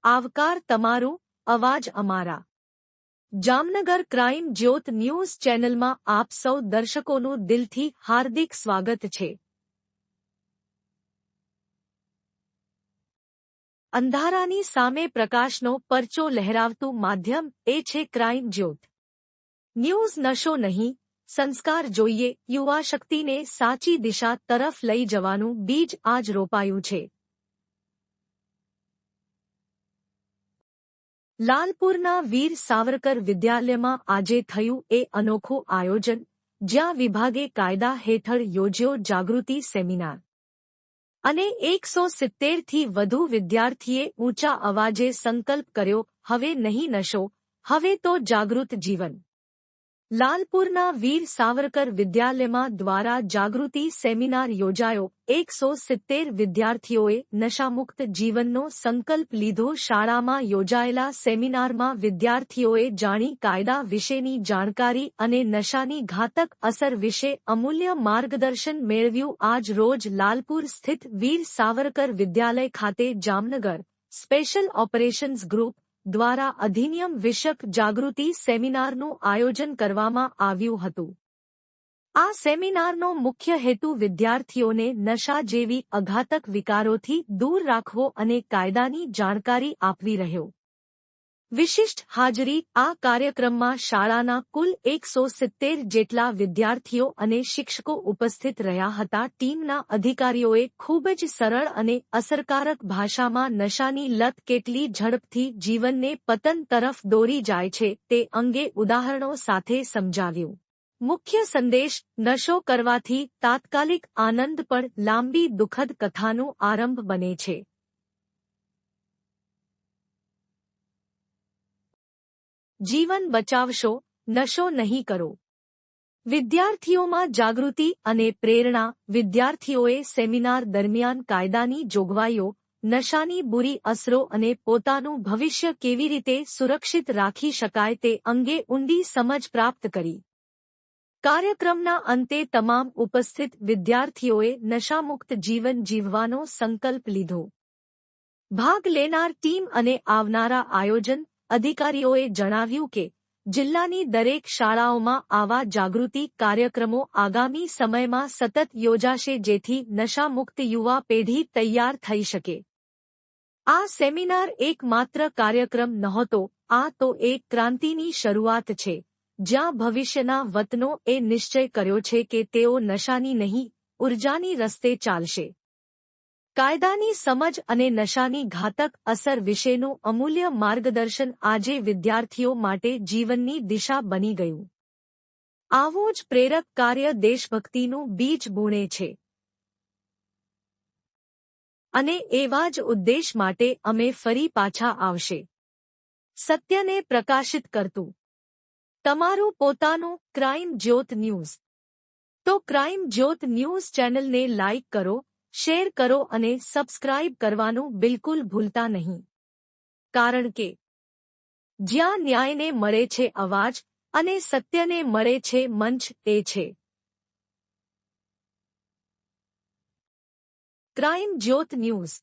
આવકાર તમારું, અવાજ અમારા. જામનગર ક્રાઇમ જ્યોત ન્યૂઝ ચેનલમાં આપ સૌ દર્શકોનું દિલથી હાર્દિક સ્વાગત છે. અંધારાની સામે પ્રકાશનો પરચો લહેરાવતું માધ્યમ એ છે ક્રાઇમ જ્યોત ન્યૂઝ. નશો નહીં, સંસ્કાર જોઈએ. યુવા શક્તિને સાચી દિશા તરફ લઈ જવાનું બીજ આજ રોપાયું છે. લાલપુરના વીર સાવરકર વિદ્યાલયમાં આજે થયું એ અનોખું આયોજન, જ્યાં વિભાગે કાયદા હેઠળ યોજ્યો જાગૃતિ સેમિનાર અને 170થી વધુ વિદ્યાર્થીએ ઊંચા અવાજે સંકલ્પ કર્યો, હવે નહીં નશો, હવે તો જાગૃત જીવન. લાલપુરના વીર સાવરકર વિદ્યાલયમાં દ્વારા જાગૃતિ સેમિનાર યોજાયો. 170 વિદ્યાર્થીઓએ નશામુક્ત જીવનનો સંકલ્પ લીધો. શાળામાં યોજાયેલા સેમિનારમાં વિદ્યાર્થીઓએ જાણી કાયદા વિશેની જાણકારી અને નશાની ઘાતક અસર વિશે અમૂલ્ય માર્ગદર્શન મેળવ્યું. આજ રોજ લાલપુર સ્થિત વીર સાવરકર વિદ્યાલય ખાતે જામનગર સ્પેશિયલ ઓપરેશન્સ ગ્રુપ દ્વારા અધિનિયમ વિષયક જાગૃતિ સેમિનારનું આયોજન કરવામાં આવ્યું હતું. આ સેમિનારનો મુખ્ય હેતુ વિદ્યાર્થીઓને નશા જેવી અઘાતક વિકારોથી દૂર રાખવો અને કાયદાની જાણકારી આપવી રહ્યો. વિશિષ્ટ હાજરી. આ કાર્યક્રમમાં શાળાના કુલ 170 જેટલા વિદ્યાર્થીઓ અને શિક્ષકો ઉપસ્થિત રહ્યા હતા. ટીમના અધિકારીઓએ ખૂબ જ સરળ અને અસરકારક ભાષામાં નશાની લત કેટલી ઝડપથી જીવનને પતન તરફ દોરી જાય છે તે અંગે ઉદાહરણો સાથે સમજાવ્યું. મુખ્ય સંદેશ: નશો કરવાથી તાત્કાલિક આનંદ પણ લાંબી દુઃખદ કથાનો આરંભ બને છે. જીવન બચાવશો, નશો નહીં કરો. વિદ્યાર્થીઓમાં જાગૃતિ અને પ્રેરણા. વિદ્યાર્થીઓએ સેમિનાર દરમિયાન કાયદાની જોગવાઈઓ, નશાની બુરી અસરો અને પોતાનું ભવિષ્ય કેવી રીતે સુરક્ષિત રાખી શકાય તે અંગે ઊંડી સમજ પ્રાપ્ત કરી. કાર્યક્રમના અંતે તમામ ઉપસ્થિત વિદ્યાર્થીઓએ નશામુક્ત જીવન જીવવાનો સંકલ્પ લીધો. ભાગ લેનાર ટીમ અને આવનારા આયોજન અધિકારીઓએ જણાવ્યું કે જિલ્લાની દરેક શાળાઓમાં આવા જાગૃતિ કાર્યક્રમો આગામી સમયમાં સતત યોજાશે, જેથી નશામુક્ત યુવા પેઢી તૈયાર થઈ શકે. આ સેમિનાર એક માત્ર કાર્યક્રમ નહોતો, આ તો એક ક્રાંતિની શરૂઆત છે, જ્યાં ભવિષ્યના વતનો એ નિશ્ચય કર્યો છે કે તેઓ નશાની નહીં, ઉર્જાની રસ્તે ચાલશે. કાયદાની સમજ અને નશાની ઘાતક અસર વિશેનું અમૂલ્ય માર્ગદર્શન આજે વિદ્યાર્થીઓ માટે જીવનની દિશા બની ગયું. આવું જ પ્રેરક કાર્ય દેશભક્તિનું બીજ બૂણે છે. અને એવા જ ઉદ્દેશ માટે અમે ફરી પાછા આવશે. સત્યને પ્રકાશિત કરતું તમારું પોતાનું ક્રાઇમ જ્યોત ન્યૂઝ. તો ક્રાઇમ જ્યોત ન્યૂઝ ચેનલને લાઇક કરો, શેર કરો અને સબસ્ક્રાઇબ કરવાનું બિલકુલ ભૂલતા નહીં. કારણ કે જ્યાં ન્યાયને મળે છે અવાજ અને સત્યને મળે છે મંચ, એ છે ક્રાઇમ જ્યોત ન્યૂઝ.